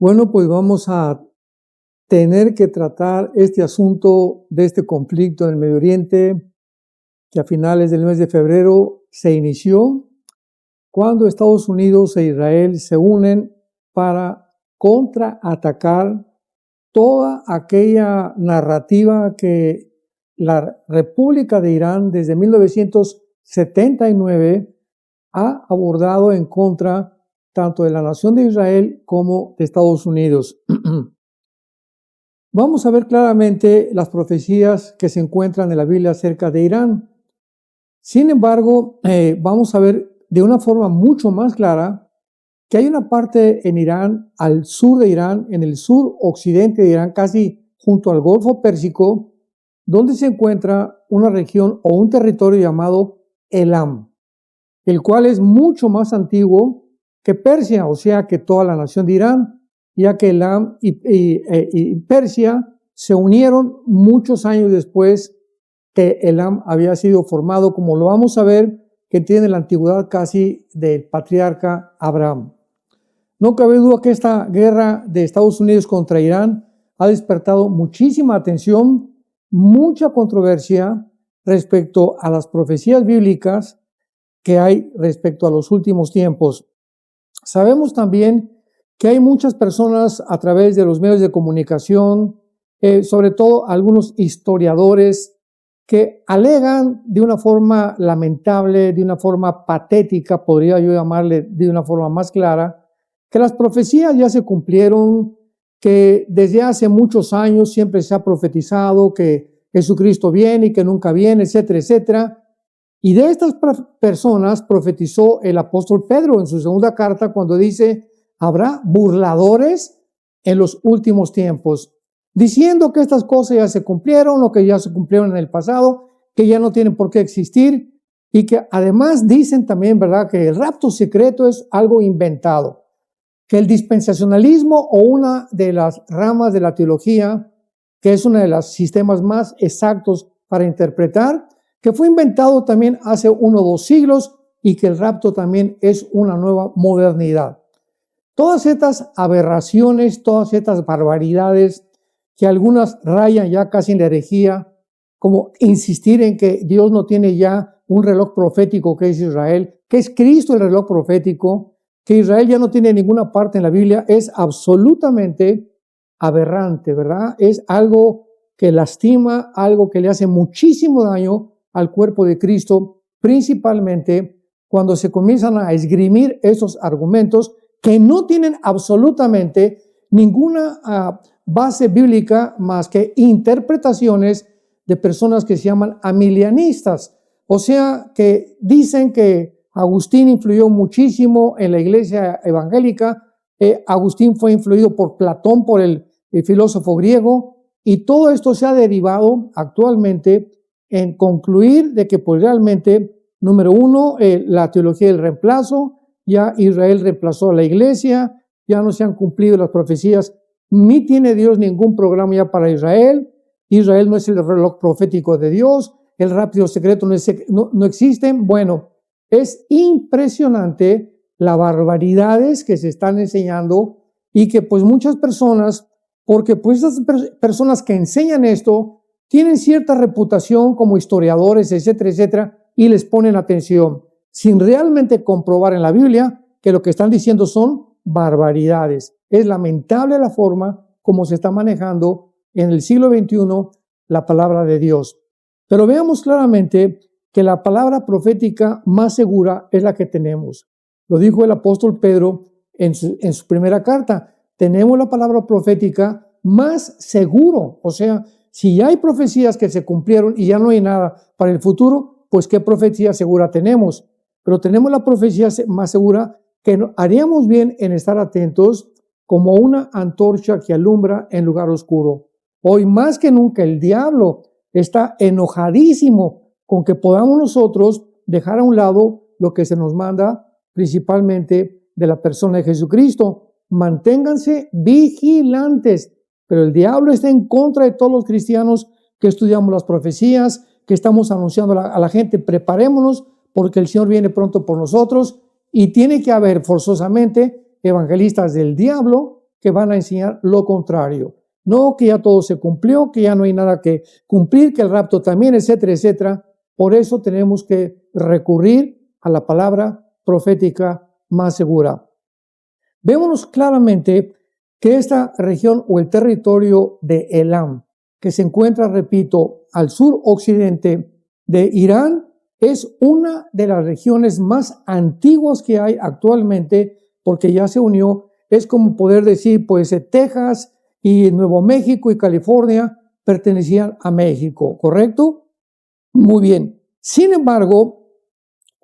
Bueno, pues vamos a tener que tratar este asunto de este conflicto en el Medio Oriente, que a finales del mes de febrero se inició cuando Estados Unidos e Israel se unen para contraatacar toda aquella narrativa que la República de Irán desde 1979 ha abordado en contra tanto de la nación de Israel como de Estados Unidos. Vamos a ver claramente las profecías que se encuentran en la Biblia acerca de Irán. Sin embargo, vamos a ver de una forma mucho más clara que hay una parte en Irán, al sur de Irán, en el sur occidente de Irán, casi junto al Golfo Pérsico, donde se encuentra una región o un territorio llamado Elam, el cual es mucho más antiguo que Persia, o sea que toda la nación de Irán, ya que Elam y Persia se unieron muchos años después que Elam había sido formado, como lo vamos a ver, que tiene la antigüedad casi del patriarca Abraham. No cabe duda que esta guerra de Estados Unidos contra Irán ha despertado muchísima atención, mucha controversia respecto a las profecías bíblicas que hay respecto a los últimos tiempos. Sabemos también que hay muchas personas a través de los medios de comunicación, sobre todo algunos historiadores, que alegan de una forma lamentable, de una forma patética, podría yo llamarle de una forma más clara, que las profecías ya se cumplieron, que desde hace muchos años siempre se ha profetizado que Jesucristo viene y que nunca viene, etcétera, etcétera. Y de estas personas profetizó el apóstol Pedro en su segunda carta cuando dice: habrá burladores en los últimos tiempos, diciendo que estas cosas ya se cumplieron o que ya se cumplieron en el pasado, que ya no tienen por qué existir, y que además dicen también, ¿verdad?, que el rapto secreto es algo inventado, que el dispensacionalismo o una de las ramas de la teología, que es uno de los sistemas más exactos para interpretar, que fue inventado también hace 1 o 2 siglos y que el rapto también es una nueva modernidad. Todas estas aberraciones, todas estas barbaridades, que algunas rayan ya casi en la herejía, como insistir en que Dios no tiene ya un reloj profético que es Israel, que es Cristo el reloj profético, que Israel ya no tiene ninguna parte en la Biblia, es absolutamente aberrante, ¿verdad? Es algo que lastima, algo que le hace muchísimo daño al cuerpo de Cristo, principalmente cuando se comienzan a esgrimir esos argumentos que no tienen absolutamente ninguna base bíblica más que interpretaciones de personas que se llaman amilianistas, o sea, que dicen que Agustín influyó muchísimo en la iglesia evangélica, Agustín fue influido por Platón, por el filósofo griego, y todo esto se ha derivado actualmente en concluir de que pues realmente, número 1, la teología del reemplazo, ya Israel reemplazó a la iglesia, ya no se han cumplido las profecías, ni tiene Dios ningún programa ya para Israel, Israel no es el reloj profético de Dios, el rapto secreto no existen. Bueno, es impresionante las barbaridades que se están enseñando y que pues muchas personas, porque pues esas personas que enseñan esto tienen cierta reputación como historiadores, etcétera, etcétera, y les ponen atención, sin realmente comprobar en la Biblia que lo que están diciendo son barbaridades. Es lamentable la forma como se está manejando en el siglo XXI la palabra de Dios. Pero veamos claramente que la palabra profética más segura es la que tenemos. Lo dijo el apóstol Pedro en su primera carta. Tenemos la palabra profética más seguro. O sea, si ya hay profecías que se cumplieron y ya no hay nada para el futuro, pues ¿qué profecía segura tenemos? Pero tenemos la profecía más segura que haríamos bien en estar atentos como una antorcha que alumbra en lugar oscuro. Hoy más que nunca el diablo está enojadísimo con que podamos nosotros dejar a un lado lo que se nos manda principalmente de la persona de Jesucristo. Manténganse vigilantes, pero el diablo está en contra de todos los cristianos que estudiamos las profecías, que estamos anunciando a la gente: preparémonos porque el Señor viene pronto por nosotros, y tiene que haber forzosamente evangelistas del diablo que van a enseñar lo contrario. No, que ya todo se cumplió, que ya no hay nada que cumplir, que el rapto también, etcétera, etcétera. Por eso tenemos que recurrir a la palabra profética más segura. Vémonos claramente que esta región o el territorio de Elam, que se encuentra, repito, al sur occidente de Irán, es una de las regiones más antiguas que hay actualmente, porque ya se unió. Es como poder decir, pues Texas y Nuevo México y California pertenecían a México, ¿correcto? Muy bien. Sin embargo,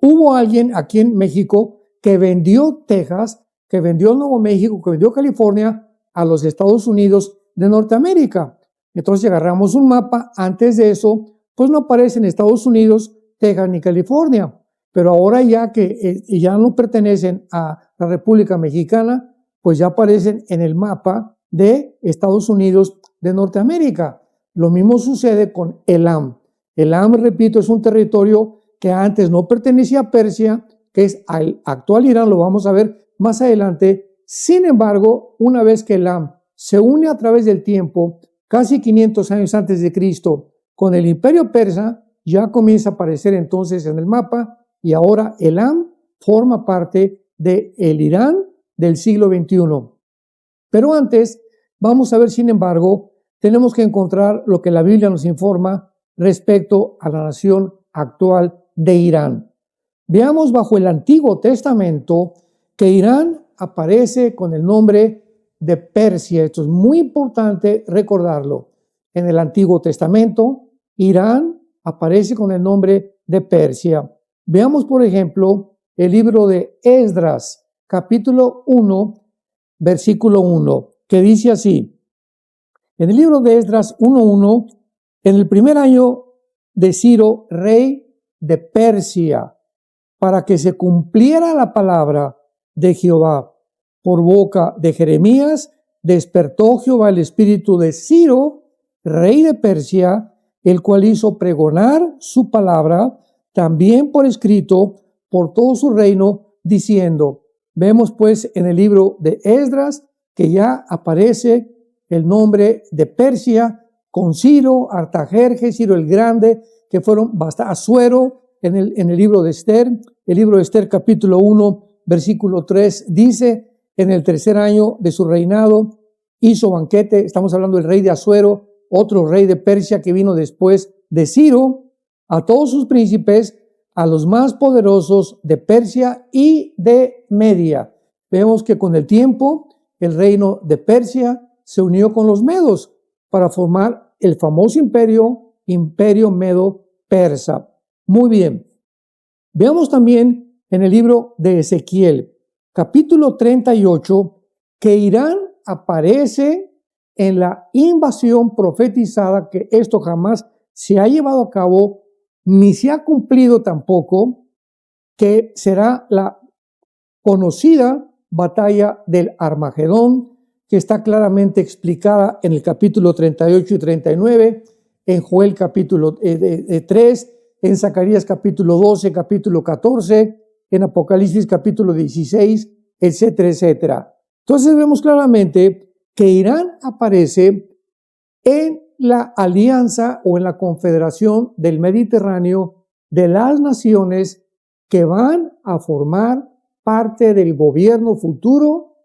hubo alguien aquí en México que vendió Texas, que vendió Nuevo México, que vendió California a los Estados Unidos de Norteamérica. Entonces, si agarramos un mapa, antes de eso, pues no aparece en Estados Unidos, Texas ni California. Pero ahora ya que ya no pertenecen a la República Mexicana, pues ya aparecen en el mapa de Estados Unidos de Norteamérica. Lo mismo sucede con Elam. Elam, repito, es un territorio que antes no pertenecía a Persia, que es al actual Irán, lo vamos a ver más adelante. Sin embargo, una vez que Elam se une a través del tiempo, casi 500 años antes de Cristo, con el imperio persa, ya comienza a aparecer entonces en el mapa, y ahora Elam forma parte del Irán del siglo XXI. Pero antes, vamos a ver, sin embargo, tenemos que encontrar lo que la Biblia nos informa respecto a la nación actual de Irán. Veamos bajo el Antiguo Testamento que Irán aparece con el nombre de Persia. Esto es muy importante recordarlo. En el Antiguo Testamento, Irán aparece con el nombre de Persia. Veamos, por ejemplo, el libro de Esdras, capítulo 1, versículo 1, que dice así. En el libro de Esdras 1:1, en el primer año de Ciro, rey de Persia, para que se cumpliera la palabra de Jehová por boca de Jeremías, despertó Jehová el espíritu de Ciro, rey de Persia, el cual hizo pregonar su palabra, también por escrito, por todo su reino, diciendo. Vemos pues en el libro de Esdras que ya aparece el nombre de Persia con Ciro, Artajerjes, Ciro el Grande, que fueron bastante, Asuero, en el libro de Esther. El libro de Esther capítulo 1, versículo 3 dice, en el tercer año de su reinado hizo banquete, estamos hablando del rey de Asuero, otro rey de Persia que vino después de Ciro, a todos sus príncipes, a los más poderosos de Persia y de Media. Vemos que con el tiempo el reino de Persia se unió con los medos para formar el famoso imperio medo-persa. Muy bien. Veamos también en el libro de Ezequiel, capítulo 38, que Irán aparece en la invasión profetizada, que esto jamás se ha llevado a cabo, ni se ha cumplido tampoco, que será la conocida batalla del Armagedón, que está claramente explicada en el capítulo 38 y 39, en Joel capítulo 3, en Zacarías capítulo 12, capítulo 14, en Apocalipsis capítulo 16, etcétera, etcétera. Entonces vemos claramente que Irán aparece en la alianza o en la confederación del Mediterráneo de las naciones que van a formar parte del gobierno futuro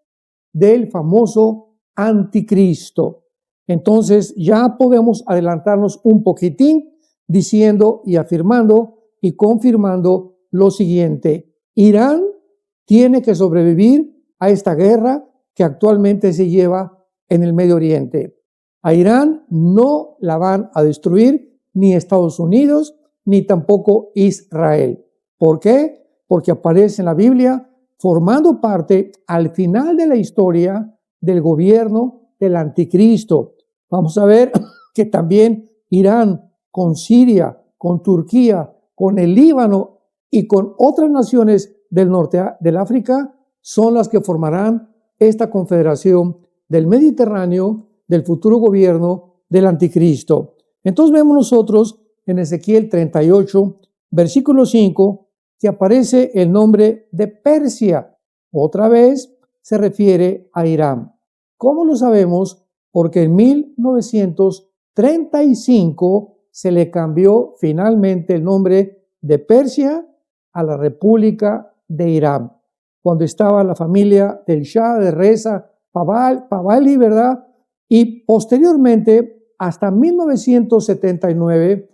del famoso anticristo. Entonces ya podemos adelantarnos un poquitín diciendo y afirmando y confirmando lo siguiente. Irán tiene que sobrevivir a esta guerra que actualmente se lleva en el Medio Oriente. A Irán no la van a destruir ni Estados Unidos ni tampoco Israel. ¿Por qué? Porque aparece en la Biblia formando parte al final de la historia del gobierno del anticristo. Vamos a ver que también Irán con Siria, con Turquía, con el Líbano y con otras naciones del norte del África son las que formarán esta confederación del Mediterráneo, del futuro gobierno del anticristo. Entonces vemos nosotros en Ezequiel 38, versículo 5, que aparece el nombre de Persia. Otra vez se refiere a Irán. ¿Cómo lo sabemos? Porque en 1935 se le cambió finalmente el nombre de Persia a la República de Irán, cuando estaba la familia del Shah de Reza Pahlavi, ¿verdad? Y posteriormente, hasta 1979,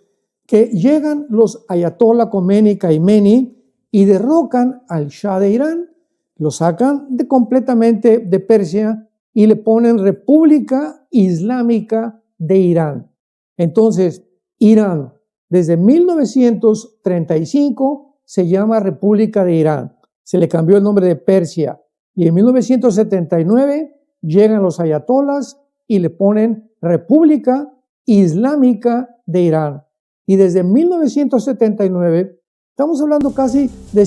que llegan los Ayatollah Khomeini Kaimeni y derrocan al Shah de Irán, lo sacan completamente de Persia y le ponen República Islámica de Irán. Entonces, Irán, desde 1935 se llama República de Irán. Se le cambió el nombre de Persia. Y en 1979 llegan los ayatolás y le ponen República Islámica de Irán. Y desde 1979, estamos hablando casi de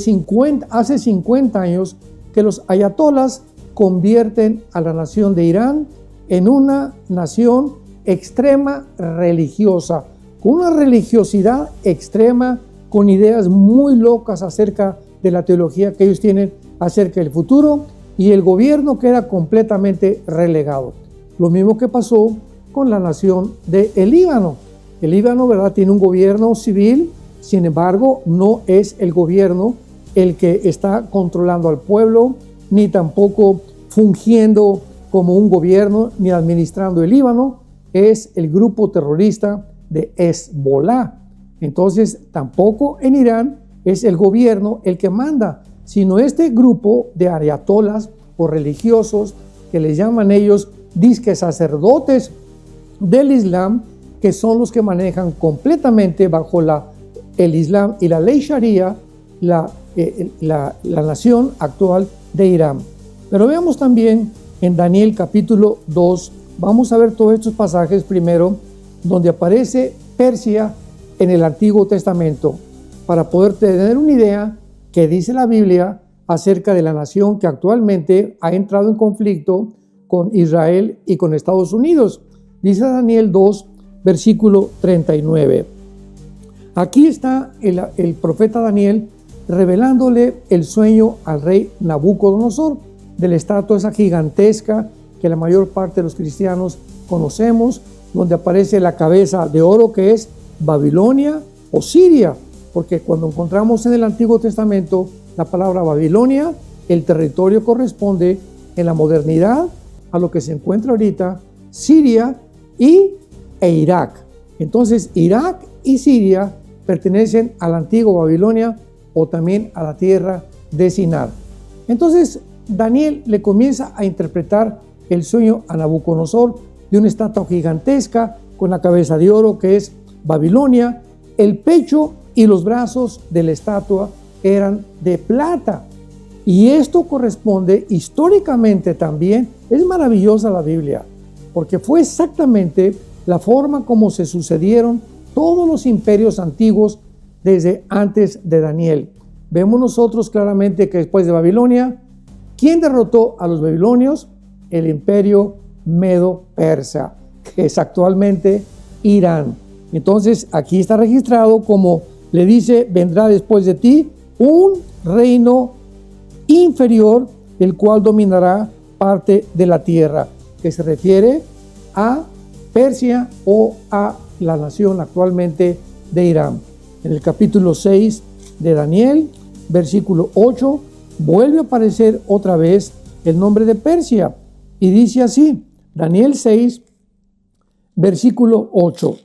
hace 50 años, que los ayatolás convierten a la nación de Irán en una nación extrema religiosa, con una religiosidad extrema, con ideas muy locas acerca de la teología que ellos tienen acerca del futuro, y el gobierno queda completamente relegado. Lo mismo que pasó con la nación del Líbano. El Líbano, ¿verdad?, tiene un gobierno civil, sin embargo, no es el gobierno el que está controlando al pueblo, ni tampoco fungiendo como un gobierno, ni administrando el Líbano. Es el grupo terrorista de Hezbollah. Entonces, tampoco en Irán es el gobierno el que manda, sino este grupo de ayatolás o religiosos, que les llaman ellos disque sacerdotes del Islam, que son los que manejan completamente bajo el Islam y la ley Sharia la nación actual de Irán. Pero veamos también en Daniel capítulo 2, vamos a ver todos estos pasajes primero, donde aparece Persia en el Antiguo Testamento, para poder tener una idea que dice la Biblia acerca de la nación que actualmente ha entrado en conflicto con Israel y con Estados Unidos. Dice Daniel 2, versículo 39. Aquí está el profeta Daniel revelándole el sueño al rey Nabucodonosor de la estatua esa gigantesca que la mayor parte de los cristianos conocemos, donde aparece la cabeza de oro que es Babilonia o Siria, porque cuando encontramos en el Antiguo Testamento la palabra Babilonia, el territorio corresponde en la modernidad a lo que se encuentra ahorita Siria e Irak. Entonces Irak y Siria pertenecen a la antigua Babilonia o también a la tierra de Sinar. Entonces Daniel le comienza a interpretar el sueño a Nabucodonosor de una estatua gigantesca con la cabeza de oro que es Babilonia. El pecho y los brazos de la estatua eran de plata. Y esto corresponde históricamente también. Es maravillosa la Biblia, porque fue exactamente la forma como se sucedieron todos los imperios antiguos desde antes de Daniel. Vemos nosotros claramente que después de Babilonia, ¿quién derrotó a los babilonios? El imperio medo-persa, que es actualmente Irán. Entonces aquí está registrado como le dice, vendrá después de ti un reino inferior, el cual dominará parte de la tierra, que se refiere a Persia o a la nación actualmente de Irán. En el capítulo 6 de Daniel, versículo 8, vuelve a aparecer otra vez el nombre de Persia y dice así, Daniel 6, versículo 8.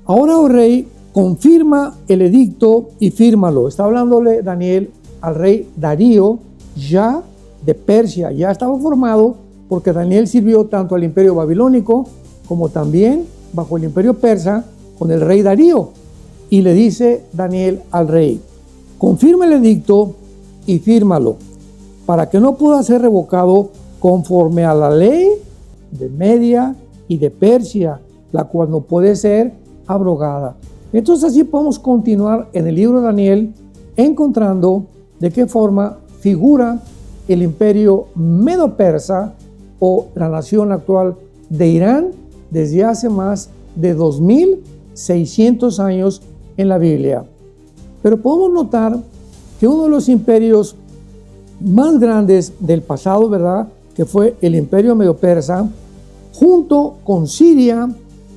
Ahora, oh rey, confirma el edicto y fírmalo. Está hablándole Daniel al rey Darío, ya de Persia. Ya estaba formado porque Daniel sirvió tanto al imperio babilónico como también bajo el imperio persa con el rey Darío. Y le dice Daniel al rey, confirma el edicto y fírmalo, para que no pueda ser revocado conforme a la ley de Media y de Persia, la cual no puede ser abrogada. Entonces así podemos continuar en el libro de Daniel encontrando de qué forma figura el imperio medo-persa o la nación actual de Irán desde hace más de 2600 años en la Biblia. Pero podemos notar que uno de los imperios más grandes del pasado, ¿verdad? Que fue el Imperio Medo-Persa, junto con Siria,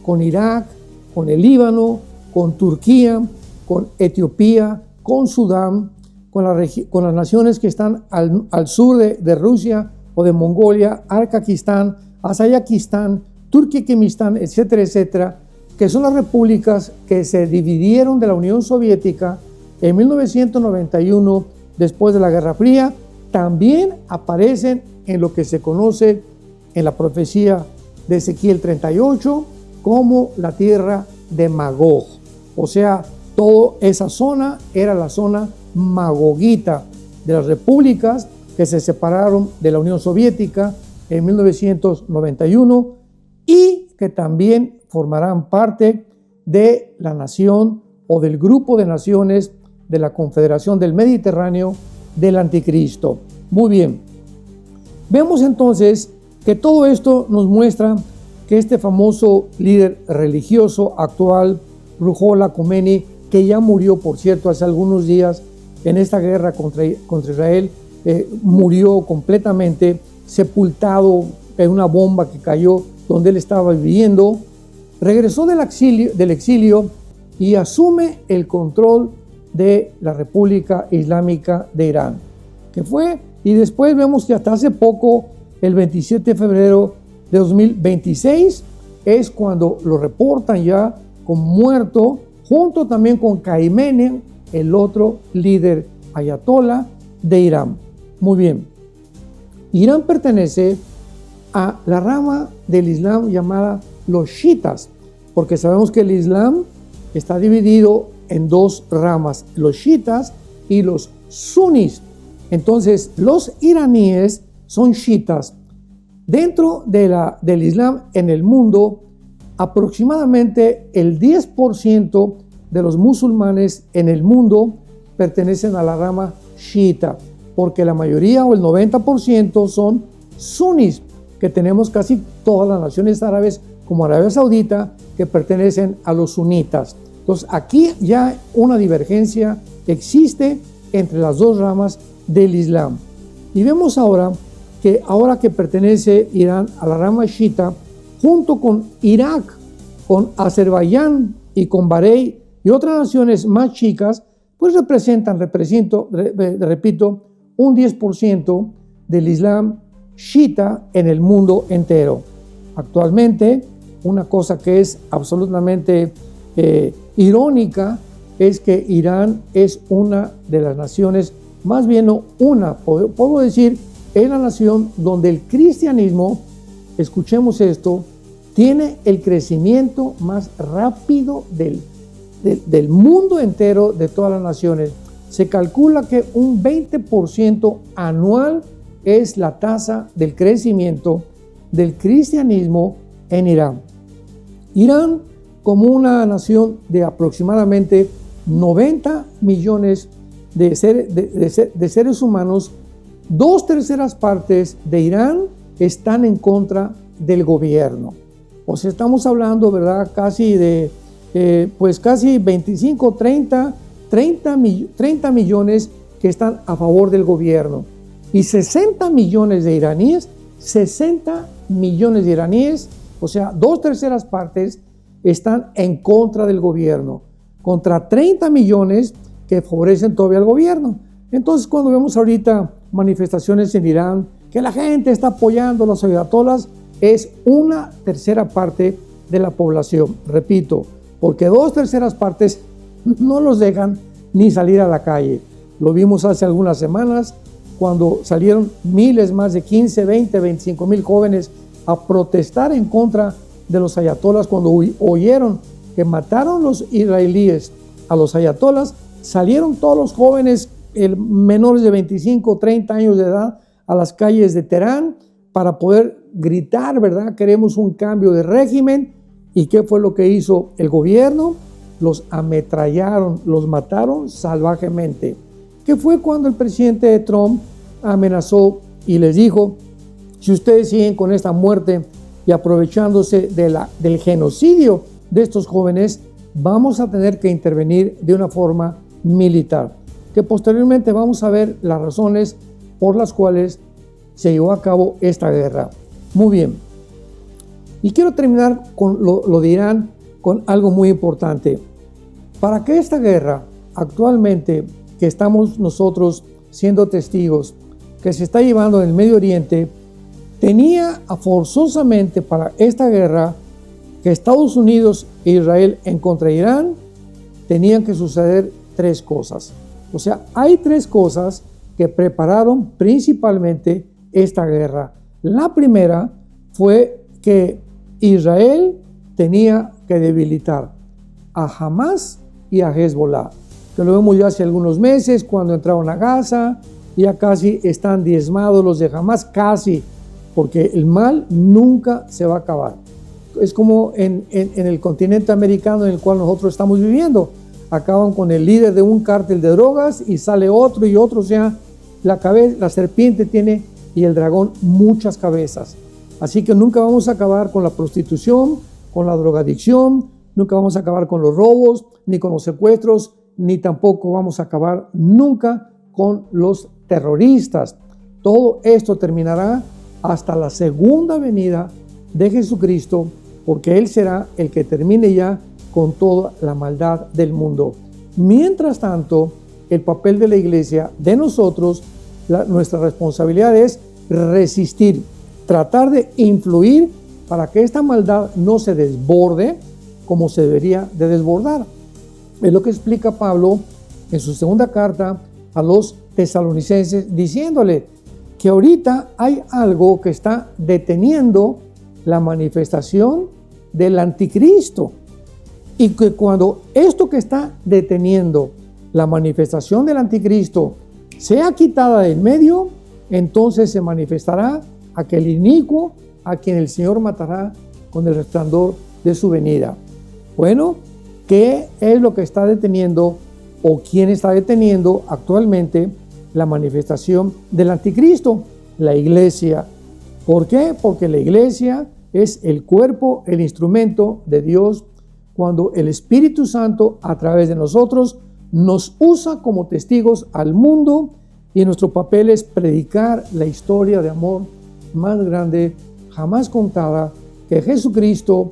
con Irak, con el Líbano, con Turquía, con Etiopía, con Sudán, con las naciones que están al sur de Rusia o de Mongolia, Arcaquistán, Azayakistán, Turkmenistán, etcétera, etcétera, que son las repúblicas que se dividieron de la Unión Soviética en 1991, después de la Guerra Fría. También aparecen en lo que se conoce en la profecía de Ezequiel 38 como la tierra de Magog. O sea, toda esa zona era la zona magogita de las repúblicas que se separaron de la Unión Soviética en 1991 y que también formarán parte de la nación o del grupo de naciones de la Confederación del Mediterráneo del Anticristo. Muy bien. Vemos entonces que todo esto nos muestra que este famoso líder religioso actual, Ruhollah Khomeini, que ya murió, por cierto, hace algunos días en esta guerra contra Israel, murió completamente sepultado en una bomba que cayó donde él estaba viviendo, regresó del exilio y asume el control de la República Islámica de Irán, que fue, y después vemos que hasta hace poco, el 27 de febrero de 2026, es cuando lo reportan ya como muerto, junto también con Khamenei, el otro líder ayatolá de Irán. Muy bien. Irán pertenece a la rama del Islam llamada los chiitas, porque sabemos que el Islam está dividido en dos ramas, los chiitas y los suníes. Entonces, los iraníes son chiitas. Dentro del Islam en el mundo, aproximadamente el 10% de los musulmanes en el mundo pertenecen a la rama chiita, porque la mayoría o el 90% son suníes, que tenemos casi todas las naciones árabes, como Arabia Saudita, que pertenecen a los sunitas. Entonces, aquí ya una divergencia existe entre las dos ramas del Islam. Y vemos ahora que pertenece Irán a la rama chiita, junto con Irak, con Azerbaiyán y con Bahrein y otras naciones más chicas, pues repito, un 10% del Islam chiita en el mundo entero. Actualmente, una cosa que es absolutamente irónica es que Irán es una de las naciones, más bien no una, puedo decir, es la nación donde el cristianismo, escuchemos esto, tiene el crecimiento más rápido del mundo entero, de todas las naciones. Se calcula que un 20% anual es la tasa del crecimiento del cristianismo en Irán. Irán, como una nación de aproximadamente 90 millones de seres humanos, 2/3 partes de Irán están en contra del gobierno. O sea, estamos hablando, ¿verdad?, casi de, casi 25, 30 millones que están a favor del gobierno. Y 60 millones de iraníes, o sea, 2/3 partes están en contra del gobierno, contra 30 millones que favorecen todavía al gobierno. Entonces, cuando vemos ahorita manifestaciones en Irán, que la gente está apoyando a los ayatolás, es 1/3 parte de la población, repito, porque 2/3 partes no los dejan ni salir a la calle. Lo vimos hace algunas semanas, cuando salieron miles, más de 15, 20, 25 mil jóvenes a protestar en contra de los ayatolás. Cuando oyeron que mataron los israelíes a los ayatolás, salieron todos los jóvenes menores de 25, 30 años de edad a las calles de Teherán para poder gritar, ¿verdad? Queremos un cambio de régimen. ¿Y qué fue lo que hizo el gobierno? Los ametrallaron, los mataron salvajemente. Que fue cuando el presidente Trump amenazó y les dijo: si ustedes siguen con esta muerte y aprovechándose del genocidio de estos jóvenes, vamos a tener que intervenir de una forma militar. Que posteriormente vamos a ver las razones por las cuales se llevó a cabo esta guerra. Muy bien. Y quiero terminar con lo de Irán con algo muy importante. Para que esta guerra actualmente que estamos nosotros siendo testigos, que se está llevando en el Medio Oriente, tenía forzosamente para esta guerra que Estados Unidos e Israel en contra de Irán tenían que suceder tres cosas. O sea, hay tres cosas que prepararon principalmente esta guerra. La primera fue que Israel tenía que debilitar a Hamás y a Hezbollah, que lo vemos ya hace algunos meses cuando entraron a Gaza, ya casi están diezmados los de Hamás, casi, porque el mal nunca se va a acabar. Es como en el continente americano en el cual nosotros estamos viviendo. Acaban con el líder de un cártel de drogas y sale otro y otro. O sea, la serpiente tiene y el dragón muchas cabezas. Así que nunca vamos a acabar con la prostitución, con la drogadicción, nunca vamos a acabar con los robos, ni con los secuestros, ni tampoco vamos a acabar nunca con los terroristas. Todo esto terminará hasta la segunda venida de Jesucristo, porque Él será el que termine ya con toda la maldad del mundo. Mientras tanto, el papel de la iglesia, de nosotros, nuestra responsabilidad es resistir, tratar de influir para que esta maldad no se desborde como se debería de desbordar. Es lo que explica Pablo en su segunda carta a los tesalonicenses, diciéndole que ahorita hay algo que está deteniendo la manifestación del anticristo, y que cuando esto que está deteniendo la manifestación del anticristo sea quitada del medio, entonces se manifestará aquel inicuo a quien el Señor matará con el resplandor de su venida. Bueno, ¿qué es lo que está deteniendo o quién está deteniendo actualmente la manifestación del anticristo? La iglesia. ¿Por qué? Porque la iglesia es el cuerpo, el instrumento de Dios, cuando el Espíritu Santo a través de nosotros nos usa como testigos al mundo, y nuestro papel es predicar la historia de amor más grande jamás contada, que Jesucristo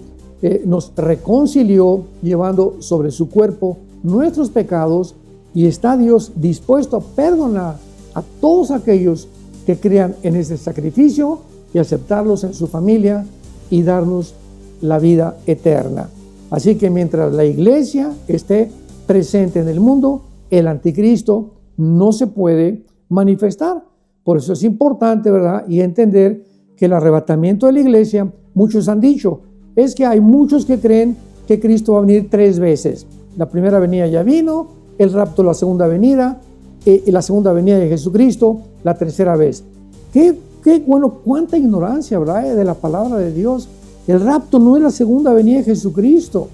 nos reconcilió llevando sobre su cuerpo nuestros pecados, y está Dios dispuesto a perdonar a todos aquellos que crean en ese sacrificio y aceptarlos en su familia y darnos la vida eterna. Así que mientras la iglesia esté presente en el mundo, el anticristo no se puede manifestar. Por eso es importante, ¿verdad?, y entender que el arrebatamiento de la iglesia, muchos han dicho, es que hay muchos que creen que Cristo va a venir 3 veces. La primera venida ya vino, el rapto la segunda venida, la segunda venida de Jesucristo la tercera vez. Bueno, cuánta ignorancia, ¿verdad?, de la palabra de Dios. El rapto no es la segunda venida de Jesucristo,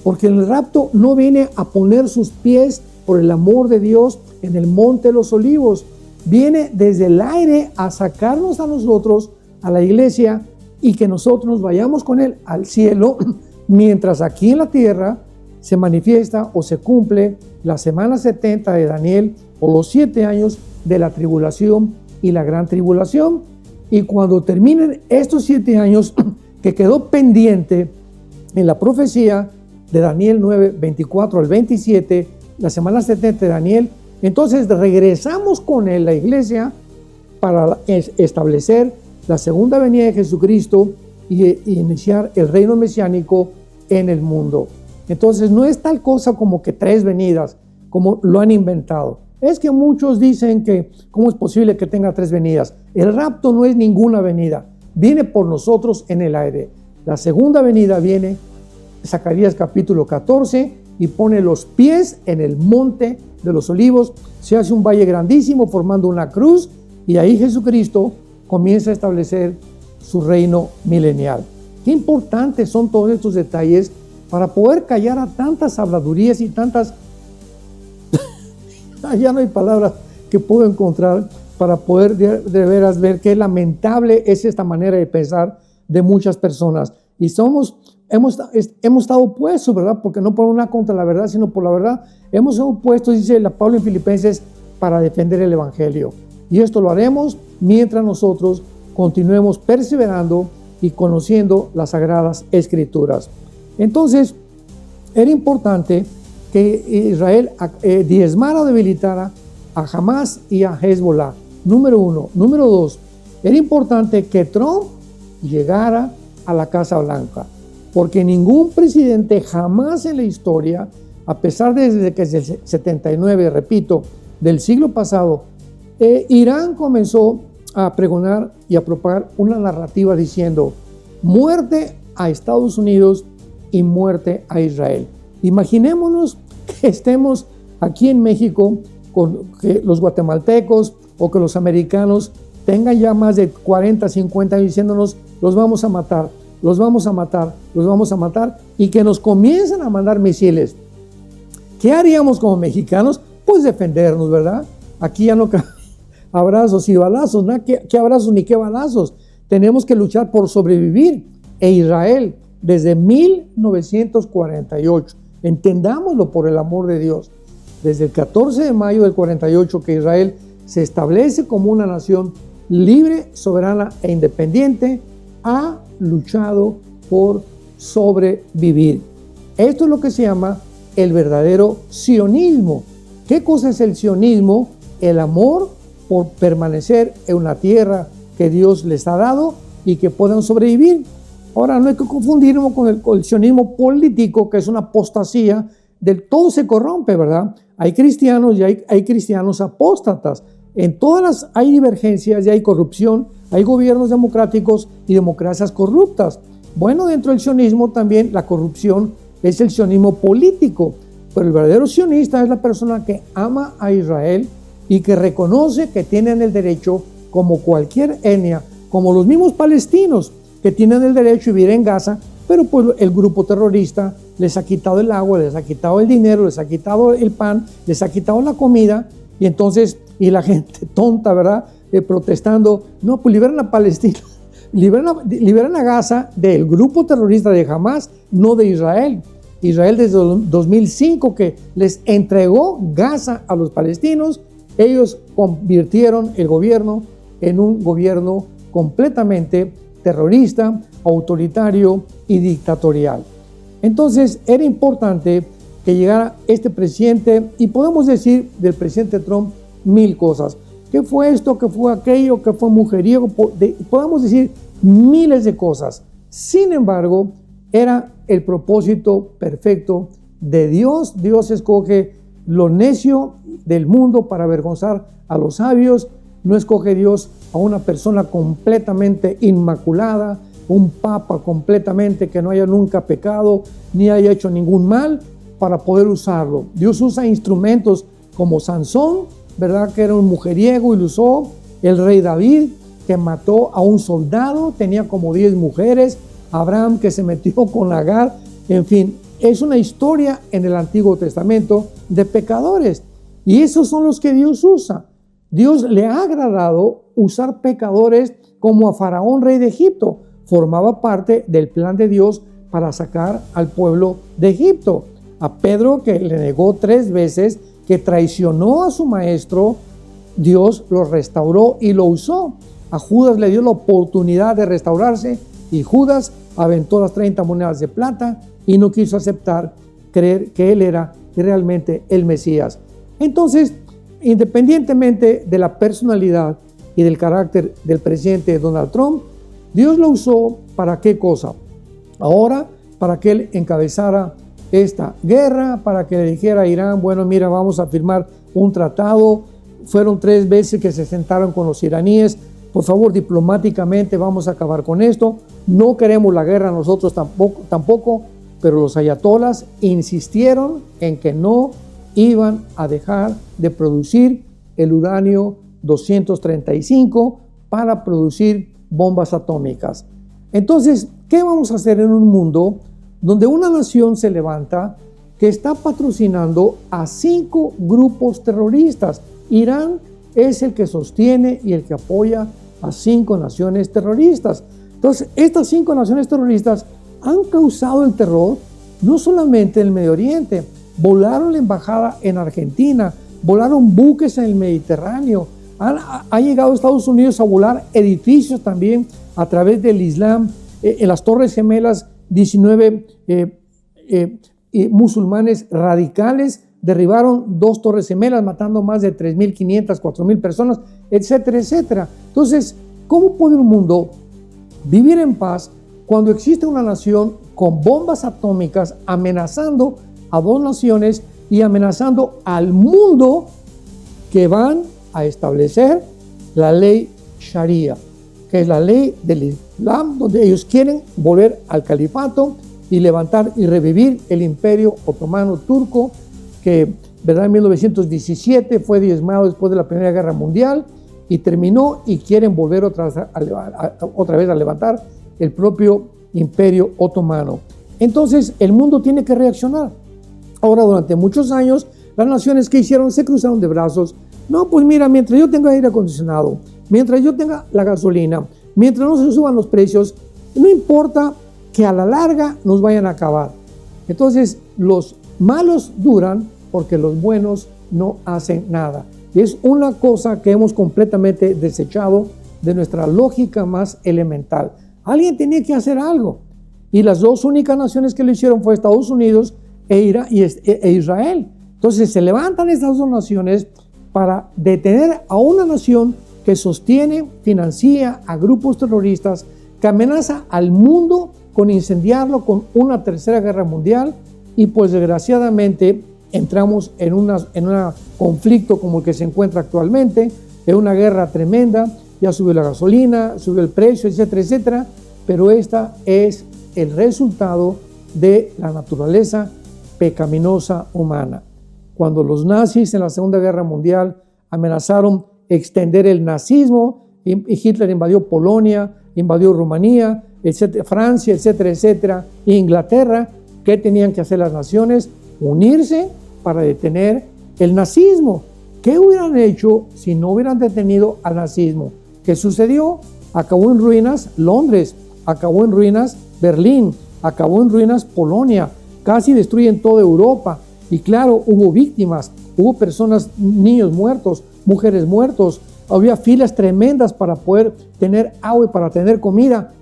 porque el rapto no viene a poner sus pies por el amor de Dios en el monte de los olivos. Viene desde el aire a sacarnos a nosotros, a la iglesia, y que nosotros nos vayamos con Él al cielo, mientras aquí en la tierra se manifiesta o se cumple la semana 70 de Daniel, o los 7 años de la tribulación y la gran tribulación. Y cuando terminen estos 7 años que quedó pendiente en la profecía de Daniel 9, 24 al 27, la semana 70 de Daniel, entonces regresamos con Él, la iglesia, para establecer la segunda venida de Jesucristo y iniciar el reino mesiánico en el mundo. Entonces no es tal cosa como que 3 venidas, como lo han inventado. Es que muchos dicen que ¿cómo es posible que tenga 3 venidas? El rapto no es ninguna venida, viene por nosotros en el aire. La segunda venida viene, Zacarías capítulo 14, y pone los pies en el monte de los olivos, se hace un valle grandísimo formando una cruz, y ahí Jesucristo comienza a establecer su reino milenial. Qué importantes son todos estos detalles para poder callar a tantas habladurías y tantas... Ya no hay palabras que puedo encontrar para poder de veras ver qué lamentable es esta manera de pensar de muchas personas. Y hemos estado opuestos, ¿verdad? Porque no por una contra la verdad, sino por la verdad. Hemos estado opuestos, dice Pablo en Filipenses, para defender el evangelio. Y esto lo haremos mientras nosotros continuemos perseverando y conociendo las Sagradas Escrituras. Entonces, era importante que Israel diezmara o debilitara a Hamás y a Hezbollah. Número uno. Número dos, era importante que Trump llegara a la Casa Blanca, porque ningún presidente jamás en la historia, a pesar de desde que es el 79, repito, del siglo pasado, Irán comenzó a pregonar y a propagar una narrativa diciendo muerte a Estados Unidos y muerte a Israel. Imaginémonos que estemos aquí en México, que los guatemaltecos o que los americanos tengan ya más de 40, 50 años diciéndonos los vamos a matar, los vamos a matar, los vamos a matar, y que nos comiencen a mandar misiles. ¿Qué haríamos como mexicanos? Pues defendernos, ¿verdad? Aquí ya no abrazos y balazos, ¿no? ¿Qué abrazos ni qué balazos? Tenemos que luchar por sobrevivir. E Israel, desde 1948, entendámoslo por el amor de Dios, desde el 14 de mayo del 48 que Israel se establece como una nación libre, soberana e independiente, ha luchado por sobrevivir. Esto es lo que se llama el verdadero sionismo. ¿Qué cosa es el sionismo? El amor por permanecer en una tierra que Dios les ha dado y que puedan sobrevivir. Ahora, no hay que confundirlo con el sionismo político, que es una apostasía, del todo se corrompe, ¿verdad? Hay cristianos y hay cristianos apóstatas. En todas hay divergencias y hay corrupción, hay gobiernos democráticos y democracias corruptas. Bueno, dentro del sionismo también la corrupción es el sionismo político, pero el verdadero sionista es la persona que ama a Israel y que reconoce que tienen el derecho, como cualquier etnia, como los mismos palestinos, que tienen el derecho a vivir en Gaza, pero pues el grupo terrorista les ha quitado el agua, les ha quitado el dinero, les ha quitado el pan, les ha quitado la comida, y entonces, y la gente tonta, ¿verdad? Protestando, no, pues liberan a Palestina, liberan a Gaza del grupo terrorista de Hamás, no de Israel. Israel desde 2005 que les entregó Gaza a los palestinos, ellos convirtieron el gobierno en un gobierno completamente terrorista, autoritario y dictatorial. Entonces era importante que llegara este presidente, y podemos decir del presidente Trump mil cosas. ¿Qué fue esto? ¿Qué fue aquello? ¿Qué fue mujeriego? Podemos decir miles de cosas. Sin embargo, era el propósito perfecto de Dios. Dios escoge lo necio del mundo para avergonzar a los sabios. No escoge Dios a una persona completamente inmaculada, un papa completamente que no haya nunca pecado ni haya hecho ningún mal, para poder usarlo. Dios usa instrumentos como Sansón, ¿verdad? Que era un mujeriego y lo usó. El rey David, que mató a un soldado, tenía como 10 mujeres. Abraham, que se metió con Agar. En fin, es una historia en el Antiguo Testamento de pecadores. Y esos son los que Dios usa. Dios le ha agradado usar pecadores como a Faraón, rey de Egipto. Formaba parte del plan de Dios para sacar al pueblo de Egipto. A Pedro, que le negó 3 veces, que traicionó a su maestro, Dios lo restauró y lo usó. A Judas le dio la oportunidad de restaurarse y Judas aventó las 30 monedas de plata y no quiso aceptar, creer que él era realmente el Mesías. Entonces, independientemente de la personalidad y del carácter del presidente Donald Trump, Dios lo usó ¿para qué cosa? Ahora, para que él encabezara esta guerra, para que le dijera a Irán, bueno, mira, vamos a firmar un tratado. Fueron 3 veces que se sentaron con los iraníes. Por favor, diplomáticamente vamos a acabar con esto. No queremos la guerra nosotros tampoco, pero los ayatolas insistieron en que no iban a dejar de producir el uranio 235 para producir bombas atómicas. Entonces, ¿qué vamos a hacer en un mundo donde una nación se levanta que está patrocinando a 5 grupos terroristas? Irán es el que sostiene y el que apoya a 5 naciones terroristas. Entonces, estas 5 naciones terroristas han causado el terror no solamente en el Medio Oriente, volaron la embajada en Argentina, volaron buques en el Mediterráneo, Ha llegado a Estados Unidos a volar edificios también a través del Islam. En las Torres Gemelas, 19 musulmanes radicales derribaron 2 Torres Gemelas, matando más de 3.500, 4.000 personas, etcétera, etcétera. Entonces, ¿cómo puede un mundo vivir en paz cuando existe una nación con bombas atómicas amenazando a 2 naciones y amenazando al mundo que van a establecer la ley Sharia, que es la ley del Islam, donde ellos quieren volver al califato y levantar y revivir el imperio otomano turco, que en 1917 fue diezmado después de la Primera Guerra Mundial y terminó, y quieren volver otra vez a levantar el propio imperio otomano. Entonces el mundo tiene que reaccionar. Ahora, durante muchos años, las naciones que hicieron se cruzaron de brazos. No, pues mira, mientras yo tenga aire acondicionado, mientras yo tenga la gasolina, mientras no se suban los precios, no importa que a la larga nos vayan a acabar. Entonces, los malos duran porque los buenos no hacen nada. Y es una cosa que hemos completamente desechado de nuestra lógica más elemental. Alguien tenía que hacer algo. Y las 2 únicas naciones que lo hicieron fue Estados Unidos e Israel. Entonces se levantan estas 2 naciones para detener a una nación que sostiene, financia a grupos terroristas, que amenaza al mundo con incendiarlo con una tercera guerra mundial. Y pues desgraciadamente entramos en un conflicto como el que se encuentra actualmente, en una guerra tremenda. Ya subió la gasolina, subió el precio, etcétera, etcétera. Pero esta es el resultado de la naturaleza pecaminosa humana. Cuando los nazis en la Segunda Guerra Mundial amenazaron extender el nazismo, y Hitler invadió Polonia, invadió Rumanía, etcétera, Francia, etcétera, etcétera, e Inglaterra, ¿qué tenían que hacer las naciones? Unirse para detener el nazismo. ¿Qué hubieran hecho si no hubieran detenido al nazismo? ¿Qué sucedió? Acabó en ruinas Londres, acabó en ruinas Berlín, acabó en ruinas Polonia, casi destruyen toda Europa. Y claro, hubo víctimas, hubo personas, niños muertos, mujeres muertos, había filas tremendas para poder tener agua y para tener comida.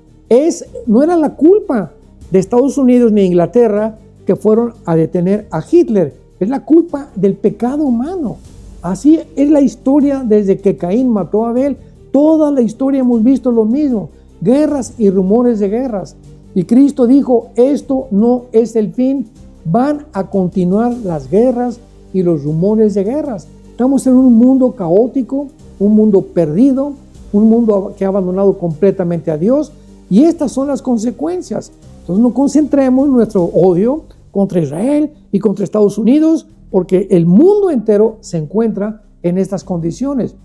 No era la culpa de Estados Unidos ni Inglaterra que fueron a detener a Hitler, es la culpa del pecado humano. Así es la historia desde que Caín mató a Abel. Toda la historia hemos visto lo mismo, guerras y rumores de guerras. Y Cristo dijo, esto no es el fin, van a continuar las guerras y los rumores de guerras. Estamos en un mundo caótico, un mundo perdido, un mundo que ha abandonado completamente a Dios, y estas son las consecuencias. Entonces no concentremos nuestro odio contra Israel y contra Estados Unidos, porque el mundo entero se encuentra en estas condiciones.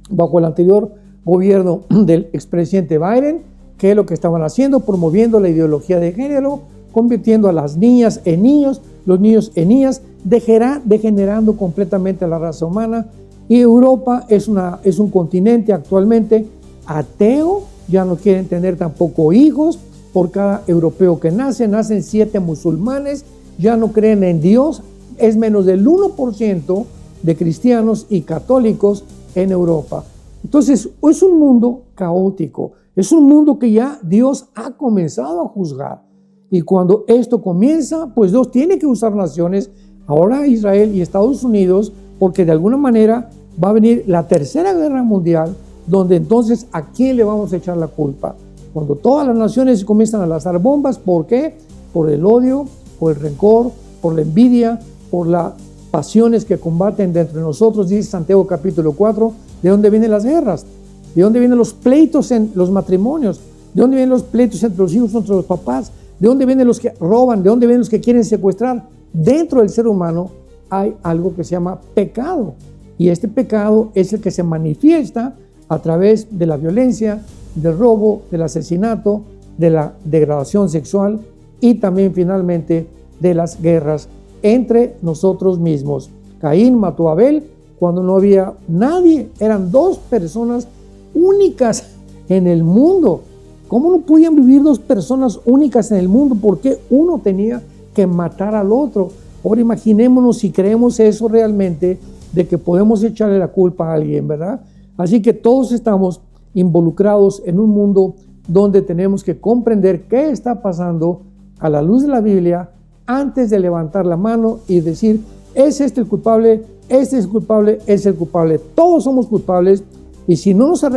Bajo el anterior gobierno del expresidente Biden, ¿qué es lo que estaban haciendo? Promoviendo la ideología de género, convirtiendo a las niñas en niños, los niños en niñas, degenerando completamente a la raza humana. Y Europa es un continente actualmente ateo, ya no quieren tener tampoco hijos. Por cada europeo que nacen 7 musulmanes, ya no creen en Dios. Es menos del 1% de cristianos y católicos en Europa. Entonces, es un mundo caótico, es un mundo que ya Dios ha comenzado a juzgar. Y cuando esto comienza, pues Dios tiene que usar naciones, ahora Israel y Estados Unidos, porque de alguna manera va a venir la tercera guerra mundial, donde entonces ¿a quién le vamos a echar la culpa? Cuando todas las naciones comienzan a lanzar bombas, ¿por qué? Por el odio, por el rencor, por la envidia, por las pasiones que combaten dentro de nosotros, dice Santiago capítulo 4, ¿de dónde vienen las guerras? ¿De dónde vienen los pleitos en los matrimonios? ¿De dónde vienen los pleitos entre los hijos, entre los papás? ¿De dónde vienen los que roban? ¿De dónde vienen los que quieren secuestrar? Dentro del ser humano hay algo que se llama pecado. Y este pecado es el que se manifiesta a través de la violencia, del robo, del asesinato, de la degradación sexual y también finalmente de las guerras entre nosotros mismos. Caín mató a Abel cuando no había nadie, eran 2 personas únicas en el mundo. ¿Cómo no podían vivir 2 personas únicas en el mundo? ¿Por qué uno tenía que matar al otro? Ahora imaginémonos si creemos eso realmente, de que podemos echarle la culpa a alguien, ¿verdad? Así que todos estamos involucrados en un mundo donde tenemos que comprender qué está pasando a la luz de la Biblia antes de levantar la mano y decir, ¿es este el culpable? Este es el culpable, es el culpable. Todos somos culpables y si no se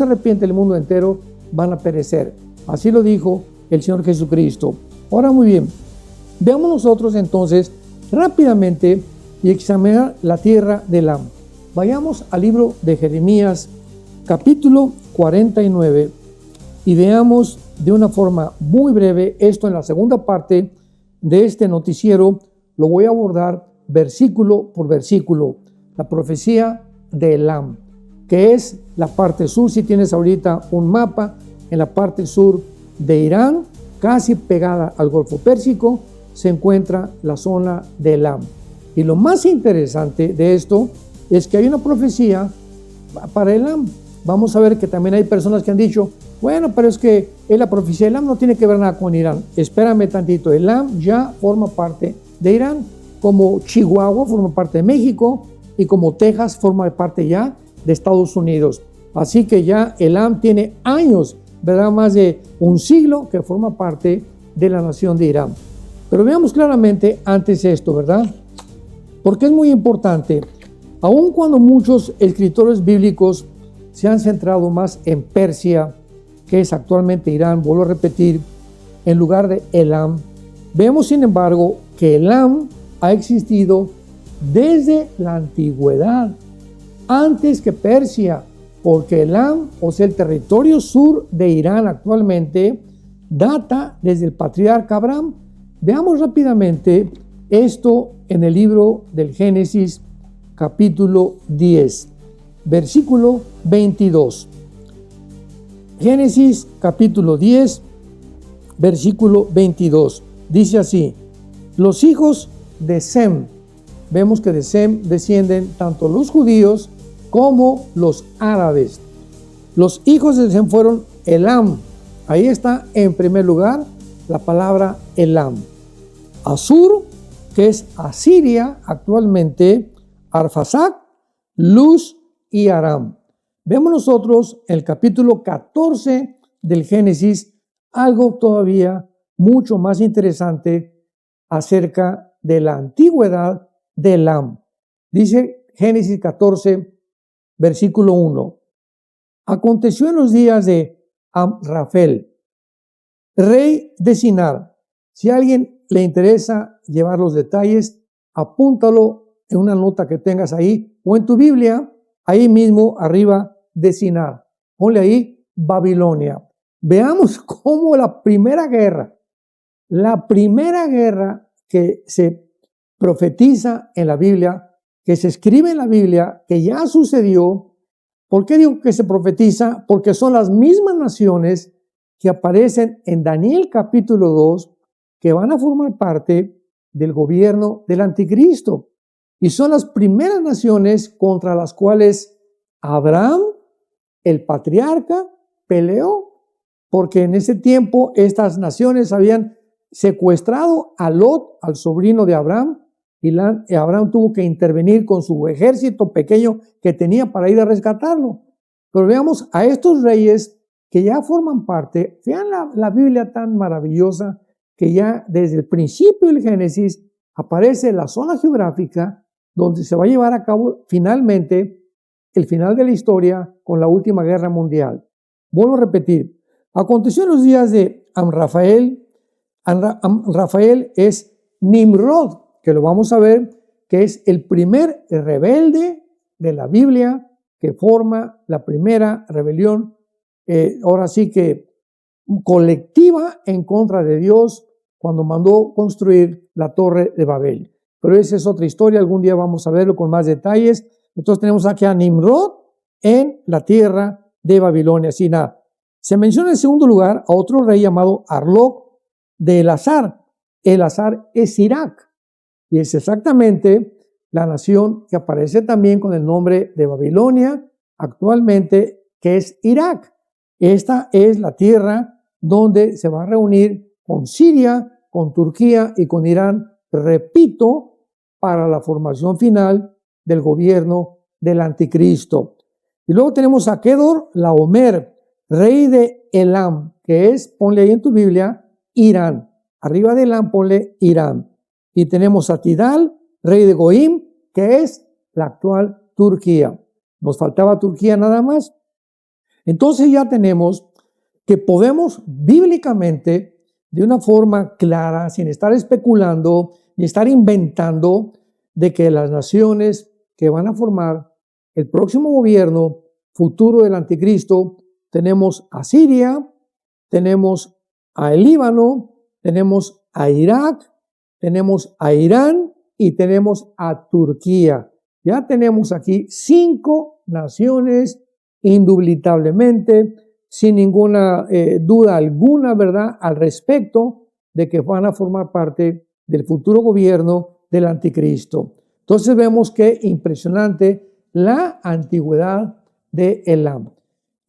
arrepiente el mundo entero, van a perecer. Así lo dijo el Señor Jesucristo. Ahora muy bien, veamos nosotros entonces rápidamente y examinar la tierra de Elam. Vayamos al libro de Jeremías, capítulo 49, y veamos de una forma muy breve esto en la segunda parte de este noticiero. Lo voy a abordar versículo por versículo. La profecía de Elam, que es la parte sur. Si tienes ahorita un mapa, en la parte sur de Irán, casi pegada al Golfo Pérsico, se encuentra la zona de Elam. Y lo más interesante de esto es que hay una profecía para Elam. Vamos a ver que también hay personas que han dicho, bueno, pero es que la profecía de Elam no tiene que ver nada con Irán. Espérame tantito, Elam ya forma parte de Irán, como Chihuahua forma parte de México y como Texas forma parte ya de Estados Unidos. Así que ya Elam tiene años, ¿verdad? Más de un siglo que forma parte de la nación de Irán. Pero veamos claramente antes esto, ¿verdad? Porque es muy importante. Aun cuando muchos escritores bíblicos se han centrado más en Persia, que es actualmente Irán, vuelvo a repetir, en lugar de Elam, vemos sin embargo que Elam ha existido desde la antigüedad, antes que Persia, porque Elam, o sea, el territorio sur de Irán actualmente, data desde el patriarca Abraham. Veamos rápidamente esto en el libro del Génesis, capítulo 10, versículo 22. Génesis, capítulo 10, versículo 22. Dice así, los hijos de Sem, vemos que de Sem descienden tanto los judíos como los árabes. Los hijos de Sem fueron Elam. Ahí está en primer lugar la palabra Elam. Asur, que es Asiria actualmente, Arfaxad, Luz y Aram. Vemos nosotros en el capítulo 14 del Génesis algo todavía mucho más interesante acerca de la antigüedad de Elam. Dice Génesis 14, versículo 1. Aconteció en los días de Amrafel, rey de Sinar. Si a alguien le interesa llevar los detalles, apúntalo en una nota que tengas ahí o en tu Biblia, ahí mismo arriba de Sinar. Ponle ahí Babilonia. Veamos cómo la primera guerra que se profetiza en la Biblia, que se escribe en la Biblia, que ya sucedió. ¿Por qué digo que se profetiza? Porque son las mismas naciones que aparecen en Daniel capítulo 2, que van a formar parte del gobierno del anticristo. Y son las primeras naciones contra las cuales Abraham, el patriarca, peleó. Porque en ese tiempo estas naciones habían secuestrado a Lot, al sobrino de Abraham, y Abraham tuvo que intervenir con su ejército pequeño que tenía para ir a rescatarlo. Pero veamos a estos reyes que ya forman parte. Vean la Biblia tan maravillosa que ya desde el principio del Génesis aparece la zona geográfica donde se va a llevar a cabo finalmente el final de la historia con la última guerra mundial. Vuelvo a repetir, aconteció en los días de Amrafael. Amrafael es Nimrod, que lo vamos a ver, que es el primer rebelde de la Biblia que forma la primera rebelión, ahora sí que colectiva en contra de Dios cuando mandó construir la Torre de Babel. Pero esa es otra historia, algún día vamos a verlo con más detalles. Entonces tenemos aquí a Nimrod en la tierra de Babilonia, Siná. Se menciona en segundo lugar a otro rey llamado Arloc de Elazar. Elazar es Irak y es exactamente la nación que aparece también con el nombre de Babilonia actualmente, que es Irak. Esta es la tierra donde se va a reunir con Siria, con Turquía y con Irán, repito, para la formación final del gobierno del anticristo. Y luego tenemos a Kedor Laomer, rey de Elam, que es, ponle ahí en tu Biblia, Irán. Arriba de Elam ponle Irán. Y tenemos a Tidal, rey de Goim, que es la actual Turquía. Nos faltaba Turquía nada más. Entonces ya tenemos que podemos bíblicamente, de una forma clara, sin estar especulando ni estar inventando, de que las naciones que van a formar el próximo gobierno futuro del anticristo, tenemos a Siria, tenemos a el Líbano, tenemos a Irak, tenemos a Irán y tenemos a Turquía. Ya tenemos aquí 5 naciones indubitablemente, sin ninguna duda alguna, ¿verdad?, al respecto de que van a formar parte del futuro gobierno del anticristo. Entonces vemos que impresionante la antigüedad de Elam.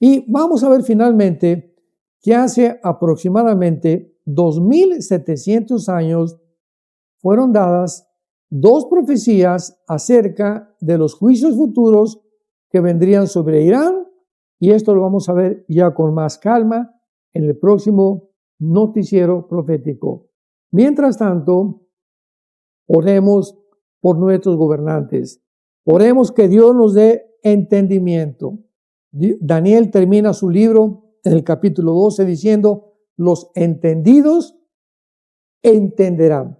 Y vamos a ver finalmente que hace aproximadamente 2700 años fueron dadas 2 profecías acerca de los juicios futuros que vendrían sobre Irán, y esto lo vamos a ver ya con más calma en el próximo noticiero profético. Mientras tanto, oremos por nuestros gobernantes. Oremos que Dios nos dé entendimiento. Daniel termina su libro en el capítulo 12 diciendo: los entendidos entenderán.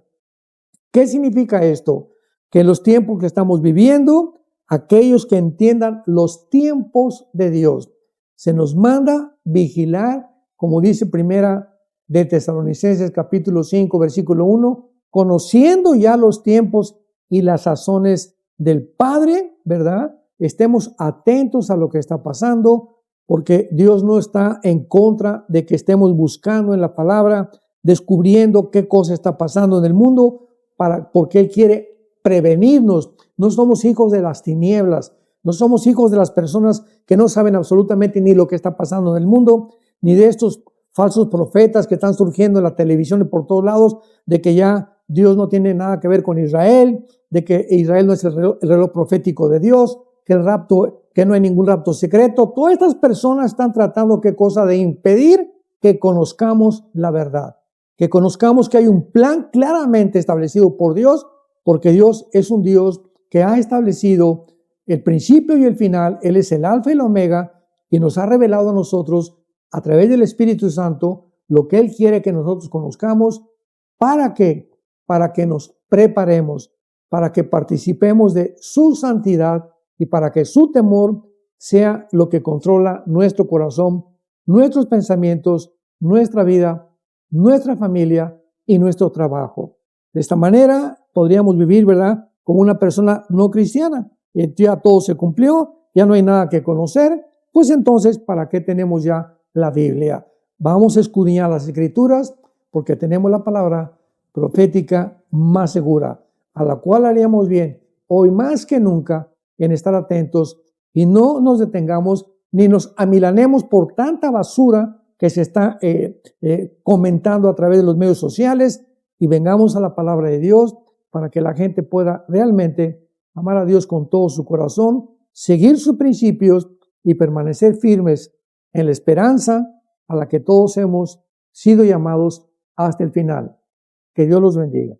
¿Qué significa esto? Que en los tiempos que estamos viviendo, aquellos que entiendan los tiempos de Dios, se nos manda vigilar, como dice primera de Tesalonicenses capítulo 5 versículo 1, conociendo ya los tiempos y las sazones del Padre, ¿verdad? Estemos atentos a lo que está pasando, porque Dios no está en contra de que estemos buscando en la palabra, descubriendo qué cosa está pasando en el mundo, porque Él quiere prevenirnos. No somos hijos de las tinieblas, no somos hijos de las personas que no saben absolutamente ni lo que está pasando en el mundo, ni de estos falsos profetas que están surgiendo en la televisión y por todos lados, de que ya Dios no tiene nada que ver con Israel, de que Israel no es el reloj profético de Dios, que el rapto, que no hay ningún rapto secreto. Todas estas personas están tratando, ¿qué cosa?, de impedir que conozcamos la verdad, que conozcamos que hay un plan claramente establecido por Dios, porque Dios es un Dios que ha establecido el principio y el final. Él es el alfa y el omega, y nos ha revelado a nosotros a través del Espíritu Santo lo que Él quiere que nosotros conozcamos. ¿Para qué? Para que nos preparemos, para que participemos de su santidad y para que su temor sea lo que controla nuestro corazón, nuestros pensamientos, nuestra vida, nuestra familia y nuestro trabajo. De esta manera podríamos vivir, ¿verdad?, como una persona no cristiana. Ya todo se cumplió, ya no hay nada que conocer. Pues entonces, ¿para qué tenemos ya la Biblia? Vamos a escudriñar las Escrituras, porque tenemos la palabra profética más segura, a la cual haríamos bien hoy más que nunca en estar atentos y no nos detengamos ni nos amilanemos por tanta basura que se está comentando a través de los medios sociales, y vengamos a la palabra de Dios para que la gente pueda realmente amar a Dios con todo su corazón, seguir sus principios y permanecer firmes en la esperanza a la que todos hemos sido llamados hasta el final. Que Dios los bendiga.